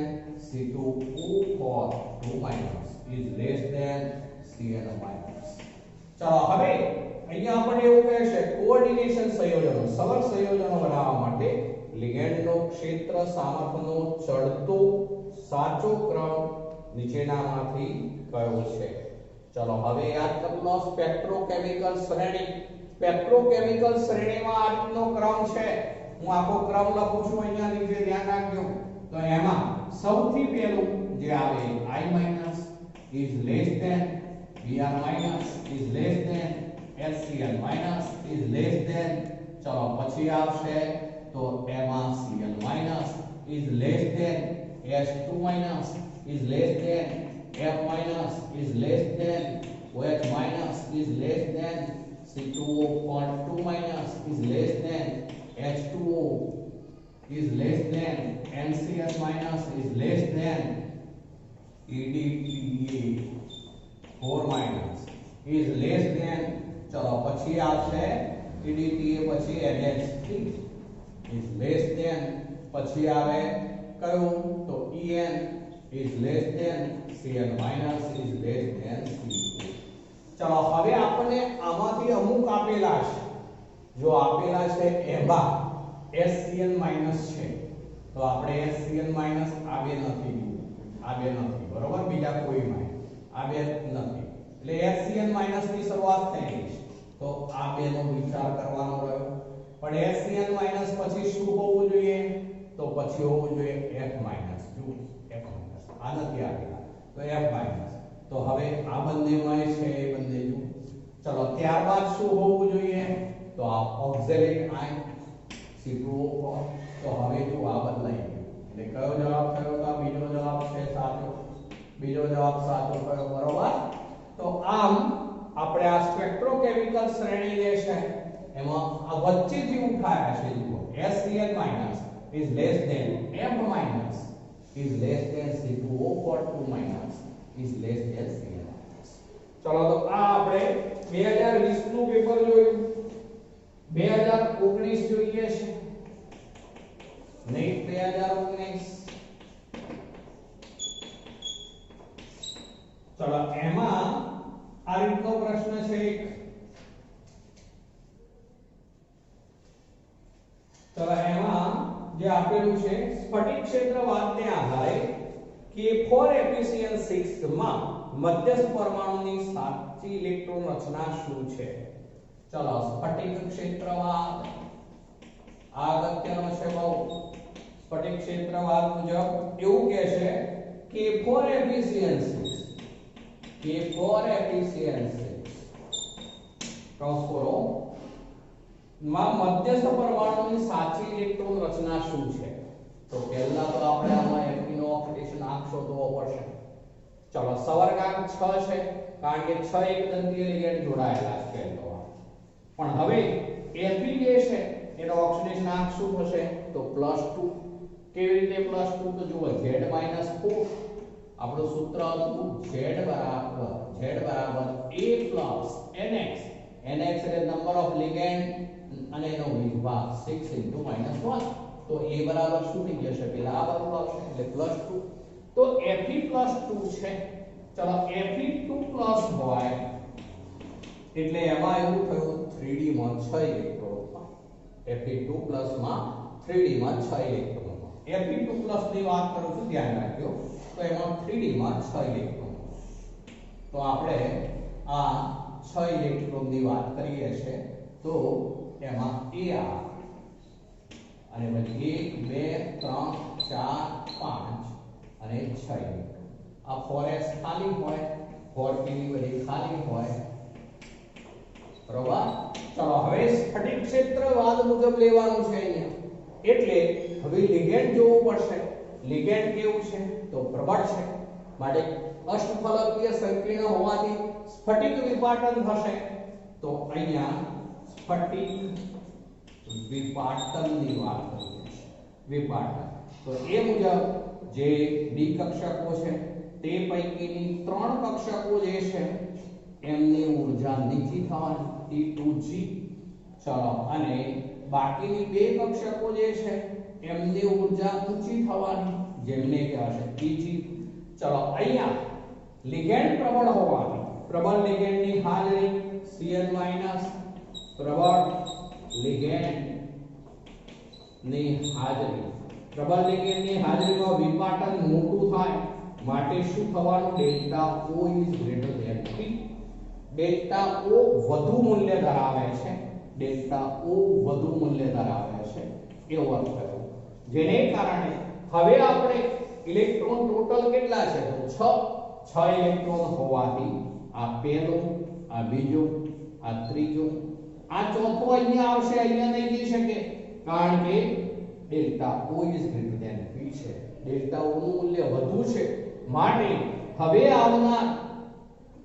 C2O pot 2 minus is less than Cn minus. ચલો હવે અહીંયા આપણે એવું કહે છે કોઓર્ડિનેશન સંયોજનો સરળ સંયોજનો બનાવવા માટે લિગેન્ડનો ક્ષેત્ર સામર્થ્યનો ચડતો સાચો ક્રમ નીચેનામાંથી કયો છે. ચલો હવે યાદ કરી લો સ્પેક્ટ્રોકેમિકલ શ્રેણી. સ્પેક્ટ્રોકેમિકલ શ્રેણીમાં આ રીતનો ક્રમ છે. હું આખો ક્રમ લખું છું અહીંયા નીચે ધ્યાન રાખજો. તો એમાં સૌથી પહેલું જે આવે I- is less than Br minus is less than Scl minus is less than. ચલો પછી આવશે તો એમાં Cl minus is less than S2 minus is less than F minus is less than OH minus is less than C2O pot 2 minus is less than H2O is less than NCl minus is less than EDTA 4 minus is less than. ચલો પછી આવશે EDTA પછી NH3 is less than. પછી આવે કયું તો En is less than Cl minus is less than C2. ચલો હવે આપણને આમાંથી અમુક આપેલા છે. જો આપેલા છે એમાં SCl minus છે તો આપણે SCl minus આ બે નથી લીધું. આ બે નથી બરોબર. બીજા કોઈમાં આ બે નથી એટલે SCl minus ની શરૂઆત થઈ ગઈ છે તો આ બેનો વિચાર કરવાનો રહ્યો. પણ SCl minus પછી શું હોવું જોઈએ તો પછી હોવું જોઈએ F minus. જો F minus આ નથી આપેલા તો F minus. તો હવે આ બંનેમાં છે એ બંને જો. ચલો ત્યારબાદ શું હોવું જોઈએ તો આ ઓક્ઝિલરી આયન C2O. તો હવે જો આ બદલાઈ ગયું એટલે કયો જવાબ થયો તો બીજો જવાબ છે સાચો. બીજો જવાબ સાચો થયો બરોબર. તો આમ આપણે આ સ્પેક્ટ્રોકેમિકલ શ્રેણી જે છે એમાં આ વચ્ચેથી ઉઠાયા છે જુઓ Scl minus is less than F minus is less than C2O pot 2 minus is less than Cl minus. ચલો તો આ આપણે 2020 નું પેપર જોયું. 2019 જોઈએ છે NEET 2019. ચલો એમાં આ રીતનો પ્રશ્ન છે એક. ચલો ક્ષેત્રવાદને આધારે K4 Fe6 માં મધ્યસ્થ પરમાણુની સાચી ઇલેક્ટ્રોન રચના શું છે? ચલો સ્ફટિક ક્ષેત્રવાદ અગત્યનો છે બહુ. સ્ફટિક ક્ષેત્રવાદ મુજબ એવું કહે છે K4 Fe6 ક્રોસકોરો માં મધ્યસ્થ પરમાણુની સાચી ઇલેક્ટ્રોન રચના શું છે? તો પહેલા તો આપણે આમાં Fe નો ઓક્સિડેશન આંક શોધવો પડશે. ચલો સવર્ગાંક 6 છે કારણ કે 6 એકદંતીય લિગેન્ડ જોડાયેલા છે પહેલો. પણ હવે Fe જે છે એનો ઓક્સિડેશન આંક શું થશે? તો +2. કેવી રીતે +2? તો જુઓ Z - 4 આપણું સૂત્ર હતું Z બરાબર A + NX. NX એટલે નંબર ઓફ લિગેન્ડ અને એનો વિભાગ 6 * -1. તો A બરાબર શું થઈ જશે? પેલા આ બાજુ આવશે એટલે +2. તો Fe +2 છે. ચલો Fe2+ હોય એટલે એમાં એવું થયું 3D માં 6 ઇલેક્ટ્રોન. Fe2+ માં 3D માં 6 ઇલેક્ટ્રોન. Fe2+ ની વાત કરું છું, ધ્યાન રાખજો. તો એમાં 3D માં 6 ઇલેક્ટ્રોન. તો આપણે આ 6 ઇલેક્ટ્રોન ની વાત કરીએ છે તો એમાં A અને પછી 1 2 3 4 5 અને 6 આ 4s ખાલી હોય, 4p ની બધી ખાલી હોય. બરોબર. ચલો હવે સ્ફટિક ક્ષેત્રવાદ મુજબ લેવાનું છે અહીંયા. એટલે હવે લિગેન્ડ જોવું પડશે. લિગેન્ડ કેવું છે? તો પ્રબળ છે. માટે અષ્ટફલકીય સંકીર્ણ હોવાથી સ્ફટિક વિપાટન થશે. તો અહીંયા સ્ફટિક વિપાટનની વાત કરીએ છીએ. વિપાટન તો એ મુજબ જે ડી કક્ષકો છે તે પૈકીની 3 કક્ષકો જે છે એમની ઊર્જા નીચી થવાની T2G. ચલો અને બાકીની 2 કક્ષકો જે છે એમની ઊર્જા ઊંચી થવાની જેમને કહેવાશે Tg. ચલો અહીંયા લિગેન્ડ પ્રબળ હોવાની પ્રબળ લિગેન્ડની હાજરી Cl- પ્રબળ લિગેન્ડની હાજરીમાં વિપાટન મોટું થાય માટે શું થવાનું? Delta O > P. Delta O વધુ મૂલ્ય ધરાવે છે. એવો અર્થ થયો. જેને કારણે હવે આપણે ઇલેક્ટ્રોન ટોટલ કેટલા છે? તો 6 ઇલેક્ટ્રોન હોવાથી આ પહેલું, આ બીજું, આ ત્રીજું, આ ચોથું અહીંયા આવશે. અહીંયા નહીં જઈ શકે કારણ કે ડેલ્ટા O > P છે. ડેલ્ટા O નું મૂલ્ય વધુ છે માટે હવે આવનાર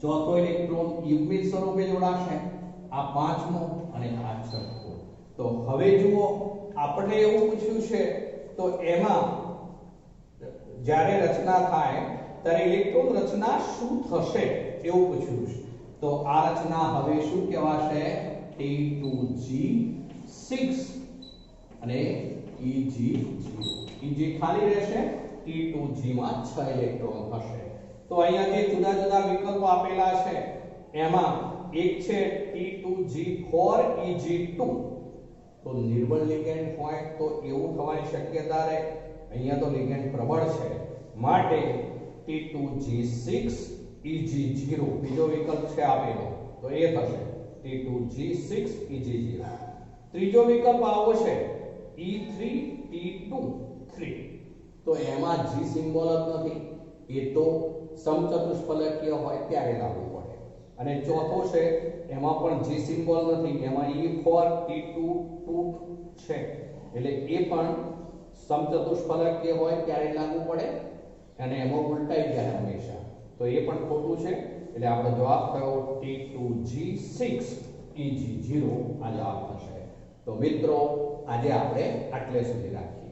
ચોથો ઇલેક્ટ્રોન યુગ્મિત સ્વરૂપે જોડાશે. આ પાંચમો અને આ છઠ્ઠો. તો હવે જુઓ આપણે એવું પૂછ્યું છે તો એમાં જ્યારે રચના થાય ત્યારે ઇલેક્ટ્રોન રચના શું થશે એવું પૂછ્યું છે. તો આ રચના હવે શું કહેવાશે? T2G6 અને Eg0. Eg ખાલી રહેશે, T2G માં 6 ઇલેક્ટ્રોન હશે. તો અહીંયા જે જુદા જુદા વિકલ્પો આપેલા છે એમાં એક છે T2G4 Eg2. તો નિર્બળ લિગેન્ડ હોય તો એવું થવાની શક્યતા રહે. અહીંયા તો લિગેન્ડ પ્રબળ છે માટે T2G6 Eg0 બીજો વિકલ્પ છે આપેલો તો એ થશે T2G6 Eg0. ત્રીજો વિકલ્પ આવો છે E3T2 તો એમાં G સિમ્બોલ જ નથી. એ તો સમચતુષ્ફલકીય હોય ત્યારે લાગુ પડે. અને ચોથો છે એમાં પણ G સિમ્બોલ નથી. એમાં E4T2 છે એટલે એ પણ સમચતુષ્ફલકીય હોય ત્યારે લાગુ પડે અને એમાં ઉલટાઈ જાય હંમેશા. તો એ પણ ખોટું છે એટલે આપણો જવાબ થયો T2G6 Eg0 આ જવાબ થશે. તો મિત્રો આજે આપણે આટલે સુધી રાખીએ.